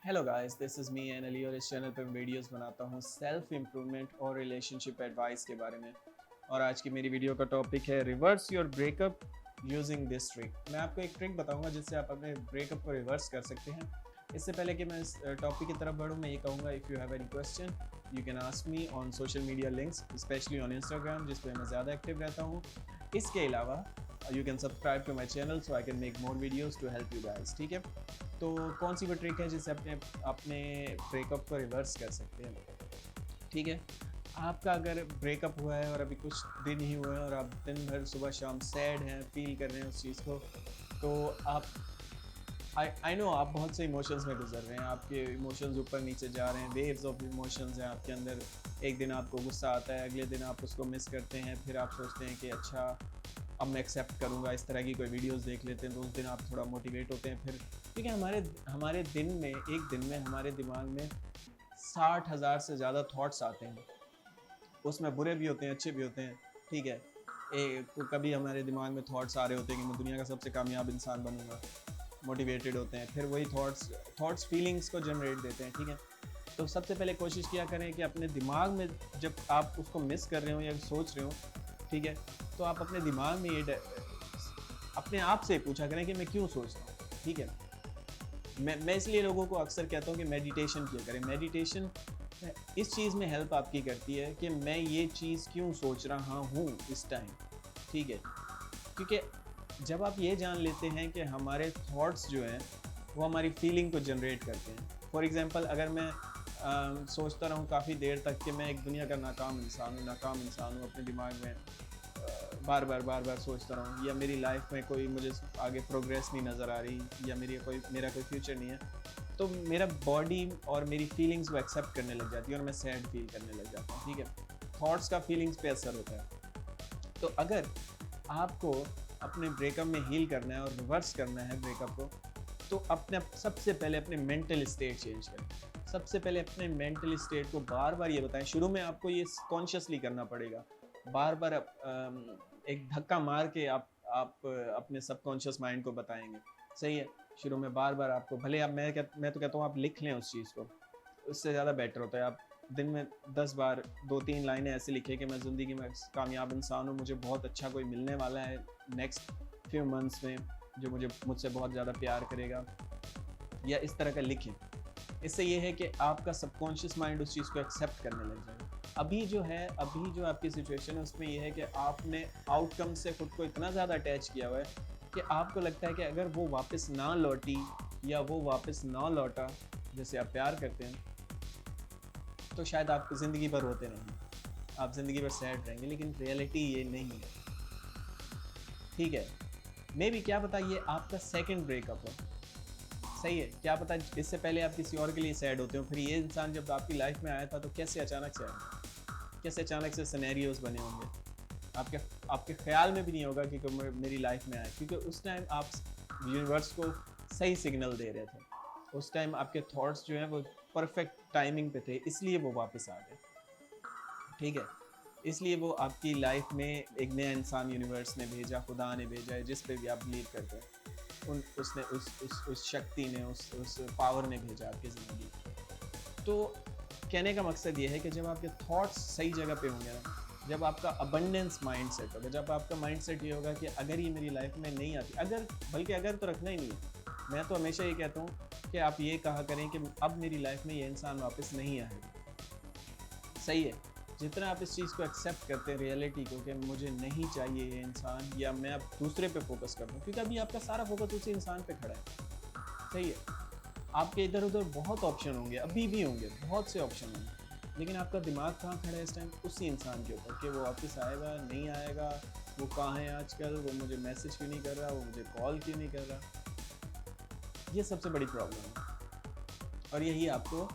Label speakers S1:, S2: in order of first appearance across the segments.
S1: Hello guys, this is me एन अली और इस चैनल पे मैं वीडियोस बनाता हूँ सेल्फ इम्प्रूवमेंट और रिलेशनशिप एडवाइस के बारे में। और आज की मेरी वीडियो का टॉपिक है reverse your breakup using this trick. मैं आपको एक ट्रिक बताऊंगा जिससे आप अपने ब्रेकअप को रिवर्स कर सकते हैं। इससे पहले कि मैं इस टॉपिक की तरफ बढ़ूँ, मैं ये कहूँगा, if you have any question you can ask me on social media links, specially on Instagram, जिस पे मैं ज़्यादा एक्टिव रहता हूँ। इसके अलावा you can subscribe to my channel so I can make more videos to help you guys. ठीक है, तो कौन सी वो ट्रिक है जिससे अपने अपने ब्रेकअप को रिवर्स कर सकते हैं? ठीक है, आपका अगर ब्रेकअप हुआ है और अभी कुछ दिन ही हुए हैं और आप दिन भर सुबह शाम सैड हैं, फील कर रहे हैं उस चीज़ को, तो आप आई नो आप बहुत से इमोशंस में गुजर रहे हैं, आपके इमोशंस ऊपर नीचे जा रहे हैं, वेव्स ऑफ इमोशंस हैं आपके अंदर। एक दिन आपको गुस्सा आता है, अगले दिन आप उसको मिस करते हैं, फिर आप सोचते हैं कि अच्छा अब मैं एक्सेप्ट करूँगा, इस तरह की कोई वीडियोस देख लेते हैं, तो उस दिन आप थोड़ा मोटिवेट होते हैं फिर। क्योंकि हमारे हमारे दिन में, एक दिन में हमारे दिमाग में 60,000 से ज़्यादा थॉट्स आते हैं। उसमें बुरे भी होते हैं, अच्छे भी होते हैं। ठीक है, तो कभी हमारे दिमाग में थॉट्स आ रहे होते हैं कि मैं दुनिया का सबसे कामयाब इंसान बनूंगा, मोटिवेटेड होते हैं, फिर वही थॉट्स फीलिंग्स को जनरेट देते हैं। ठीक है, तो सबसे पहले कोशिश किया करें कि अपने दिमाग में, जब आप उसको मिस कर रहे हो या सोच रहे हो, ठीक है, तो आप अपने दिमाग में अपने आप से पूछा करें कि मैं क्यों सोच रहा हूँ। ठीक है, मैं इसलिए लोगों को अक्सर कहता हूँ कि मेडिटेशन किया करें। मेडिटेशन इस चीज़ में हेल्प आपकी करती है कि मैं ये चीज़ क्यों सोच रहा हूँ इस टाइम। ठीक है, क्योंकि जब आप ये जान लेते हैं कि हमारे थॉट्स जो हैं वो हमारी फीलिंग को जनरेट करते हैं। फॉर एग्ज़ाम्पल, अगर मैं सोचता रहूँ काफ़ी देर तक कि मैं एक दुनिया का नाकाम इंसान हूँ, अपने दिमाग में बार बार सोचता रहूँ, या मेरी लाइफ में कोई मुझे आगे प्रोग्रेस नहीं नज़र आ रही, या मेरा कोई फ्यूचर नहीं है, तो मेरा बॉडी और मेरी फीलिंग्स वो एक्सेप्ट करने लग जाती है और मैं सैड फील करने लग जाता हूँ। ठीक है, थॉट्स का फीलिंग्स पे असर होता है। तो अगर आपको अपने ब्रेकअप में हील करना है और रिवर्स करना है ब्रेकअप को, तो अपने सबसे पहले अपने मेंटल स्टेट चेंज करें। सबसे पहले अपने मेंटल स्टेट को बार बार ये बताएं। शुरू में आपको ये कॉन्शियसली करना पड़ेगा, बार बार एक धक्का मार के आप अपने सबकॉन्शियस माइंड को बताएंगे। सही है, शुरू में बार बार आपको, भले आप मैं तो कहता हूँ आप लिख लें उस चीज़ को, उससे ज़्यादा बेटर होता है। आप दिन में 10 बार 2-3 लाइनें ऐसे लिखें कि मैं ज़िंदगी में कामयाब इंसान हूँ, मुझे बहुत अच्छा कोई मिलने वाला है नेक्स्ट फ्यू मंथ्स में, जो मुझसे बहुत ज़्यादा प्यार करेगा, या इस तरह का लिखें। इससे ये है कि आपका सबकॉन्शियस माइंड उस चीज़ को एक्सेप्ट करने लग जाएगा। अभी जो आपकी सिचुएशन है उसमें ये है कि आपने आउटकम से खुद को इतना ज़्यादा अटैच किया हुआ है कि आपको लगता है कि अगर वो वापस ना लौटी या वो वापस ना लौटा जैसे आप प्यार करते हैं, तो शायद आप ज़िंदगी भर रोते रहेंगे, आप ज़िंदगी भर सैड रहेंगे, लेकिन रियलिटी ये नहीं है। ठीक है, मे बी क्या पता ये आपका सेकंड ब्रेकअप हो। सही है, क्या पता इससे पहले आप किसी और के लिए सैड होते हो, फिर ये इंसान जब आपकी लाइफ में आया था तो कैसे अचानक से आया, कैसे अचानक से सिनेरियोज बने होंगे, आपके आपके ख्याल में भी नहीं होगा कि कोई मेरी लाइफ में आया, क्योंकि उस टाइम आप यूनिवर्स को सही सिग्नल दे रहे थे। उस टाइम आपके थॉट्स जो हैं वो परफेक्ट टाइमिंग पे थे, इसलिए वो वापस आ गए। ठीक है, इसलिए वो आपकी लाइफ में एक नया इंसान यूनिवर्स ने भेजा, खुदा ने भेजा है, जिस पे भी आप बिलीव करते हैं, उन उसने उस शक्ति ने, उस पावर ने भेजा आपकी ज़िंदगी। तो कहने का मकसद ये है कि जब आपके थॉट्स सही जगह पे होंगे ना, जब आपका अबंडेंस माइंड सेट होगा, जब आपका माइंड सेट ये होगा कि अगर ये मेरी लाइफ में नहीं आती, अगर, बल्कि अगर तो रखना ही नहीं है, मैं तो हमेशा ये कहता हूँ कि आप ये कहा करें कि अब मेरी लाइफ में ये इंसान वापस नहीं आएगा। सही है, जितना आप इस चीज़ को एक्सेप्ट करते हैं, रियलिटी को, कि मुझे नहीं चाहिए ये इंसान, या मैं अब दूसरे पे फोकस कर दूँ, क्योंकि अभी आपका सारा फोकस उसी इंसान पे खड़ा है। सही है, आपके इधर उधर बहुत ऑप्शन होंगे, अभी भी होंगे, बहुत से ऑप्शन होंगे, लेकिन आपका दिमाग कहाँ खड़ा है इस टाइम? उसी इंसान के ऊपर, कि वो वापस आएगा नहीं आएगा, वो कहाँ है आजकल, वो मुझे मैसेज क्यों नहीं कर रहा, वो मुझे कॉल क्यों नहीं कर रहा। ये सबसे बड़ी प्रॉब्लम है, और यही आपको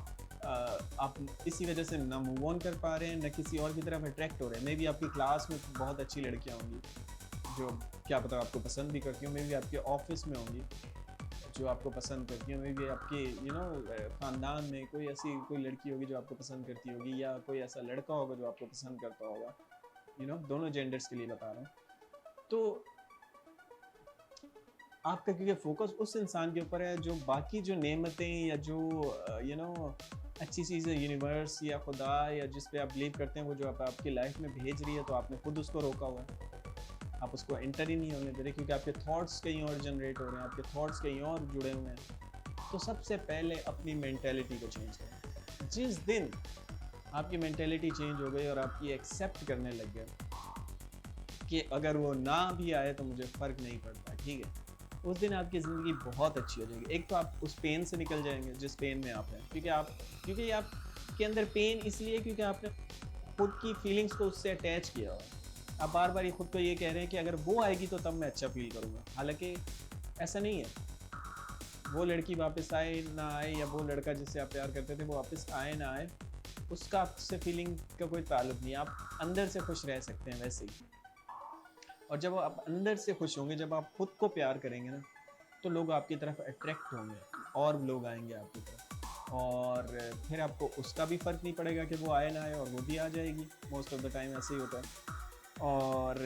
S1: आप इसी वजह से ना मूव ऑन कर पा रहे हैं, ना किसी और की तरफ अट्रैक्ट हो रहे हैं। मे बी आपकी क्लास में बहुत अच्छी लड़कियां होंगी जो, क्या पता, आपको पसंद भी करती हो, मे बी आपके ऑफिस में होंगी जो आपको पसंद करती हो, मे बी आपके ख़ानदान में कोई लड़की होगी जो आपको पसंद करती होगी, या कोई ऐसा लड़का होगा जो आपको पसंद करता होगा। दोनों जेंडर्स के लिए बता रहा हूँ। तो आपका क्योंकि फोकस उस इंसान के ऊपर है जो बाकी जो नेमतें या जो अच्छी चीज़ें यूनिवर्स या खुदा या जिस पे आप बिलीव करते हैं वो जो आपकी लाइफ में भेज रही है, तो आपने खुद उसको रोका हुआ है। आप उसको एंटर ही नहीं होने दे रहे क्योंकि आपके थॉट्स कहीं और जनरेट हो रहे हैं, आपके थॉट्स कहीं और जुड़े हुए हैं। तो सबसे पहले अपनी मेंटेलिटी को चेंज करें। जिस दिन आपकी मेंटेलिटी चेंज हो गई और आपकी एक्सेप्ट करने लग गए कि अगर वो ना भी आए तो मुझे फ़र्क नहीं पड़ता, ठीक है, उस दिन आपकी ज़िंदगी बहुत अच्छी हो जाएगी। एक तो आप उस पेन से निकल जाएंगे जिस पेन में आप हैं, क्योंकि आपके अंदर पेन इसलिए क्योंकि आपने खुद की फीलिंग्स को उससे अटैच किया हुआ है। आप बार बार ये खुद को ये कह रहे हैं कि अगर वो आएगी तो तब मैं अच्छा फील करूँगा, हालांकि ऐसा नहीं है। वो लड़की वापस आए ना आए या वो लड़का जिससे आप प्यार करते थे वो वापस आए ना आए, उसका आपसे फीलिंग का कोई ताल्लुक नहीं है। आप अंदर से खुश रह सकते हैं वैसे ही। और जब आप अंदर से खुश होंगे, जब आप खुद को प्यार करेंगे ना, तो लोग आपकी तरफ अट्रैक्ट होंगे और लोग आएंगे आपकी तरफ, और फिर आपको उसका भी फ़र्क नहीं पड़ेगा कि वो आए ना आए, और वो भी आ जाएगी। मोस्ट ऑफ द टाइम ऐसे ही होता है। और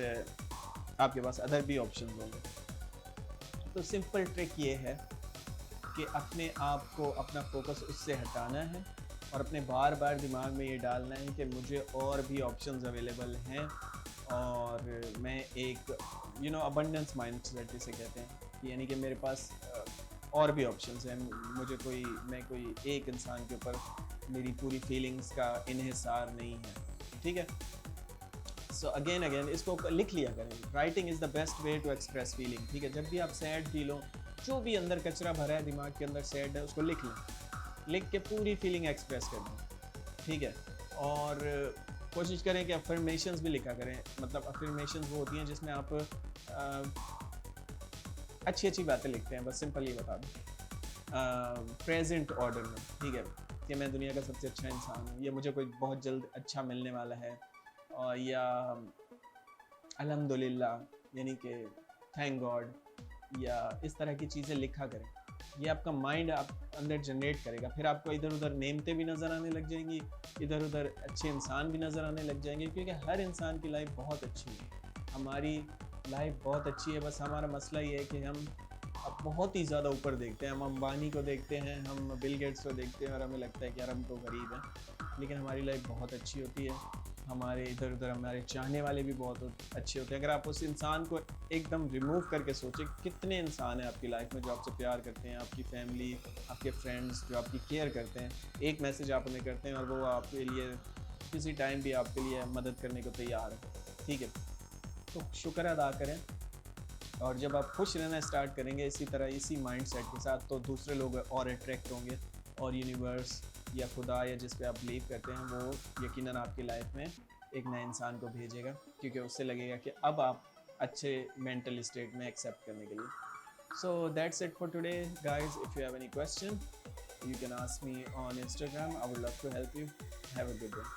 S1: आपके पास अदर भी ऑप्शन होंगे। तो सिंपल ट्रिक ये है कि अपने आप को, अपना फोकस उससे हटाना है और अपने बार बार दिमाग में ये डालना है कि मुझे और भी ऑप्शंस अवेलेबल हैं, और मैं एक अबंडेंस माइंडसेट जिसे कहते हैं, कि यानी कि मेरे पास और भी ऑप्शंस हैं। मैं कोई एक इंसान के ऊपर मेरी पूरी फीलिंग्स का इन्हिसार नहीं है, ठीक है। सो अगेन इसको लिख लिया करें। Writing is the best way to express feeling, ठीक है। जब भी आप सैड फील हो, जो भी अंदर कचरा भरा है दिमाग के अंदर सैड है, उसको लिख लें। लिख के पूरी फीलिंग एक्सप्रेस कर दें, ठीक है। और कोशिश करें कि अफर्मेशंस भी लिखा करें। मतलब अफर्मेशंस वो होती हैं जिसमें आप अच्छी अच्छी बातें लिखते हैं। बस सिंपल ये बता दूँ प्रेजेंट ऑर्डर में, ठीक है, कि मैं दुनिया का सबसे अच्छा इंसान हूँ, या मुझे कोई बहुत जल्द अच्छा मिलने वाला है, और या अल्हम्दुलिल्लाह, यानी कि थैंक गॉड, या इस तरह की चीज़ें लिखा करें। ये आपका माइंड आप अंदर जनरेट करेगा। फिर आपको इधर उधर नेमतें भी नज़र आने लग जाएंगी, इधर उधर अच्छे इंसान भी नज़र आने लग जाएंगे, क्योंकि हर इंसान की लाइफ बहुत अच्छी है। हमारी लाइफ बहुत अच्छी है, बस हमारा मसला ये है कि हम अब बहुत ही ज़्यादा ऊपर देखते हैं। हम अंबानी को देखते हैं, हम बिल गेट्स को देखते हैं, और हमें लगता है कि यार हम तो गरीब हैं, लेकिन हमारी लाइफ बहुत अच्छी होती है। हमारे इधर उधर हमारे चाहने वाले भी बहुत अच्छे होते हैं। अगर आप उस इंसान को एकदम रिमूव करके सोचें, कितने इंसान हैं आपकी लाइफ में जो आपसे प्यार करते हैं, आपकी फैमिली, आपके फ्रेंड्स जो आपकी केयर करते हैं, एक मैसेज आप उन्हें करते हैं और वो आपके लिए किसी टाइम भी आपके लिए मदद करने को तैयार है, ठीक है। तो शुक्र अदा करें, और जब आप खुश रहना स्टार्ट करेंगे इसी तरह, इसी माइंडसेट के साथ, तो दूसरे लोग और अट्रैक्ट होंगे, और यूनिवर्स या खुदा या जिस पे आप बिलीव करते हैं वो यकीनन आपकी लाइफ में एक नए इंसान को भेजेगा, क्योंकि उससे लगेगा कि अब आप अच्छे मेंटल स्टेट में एक्सेप्ट करने के लिए। So that's it for today guys. If you have any question, you can ask me on Instagram. I would love to help you. Have a good day.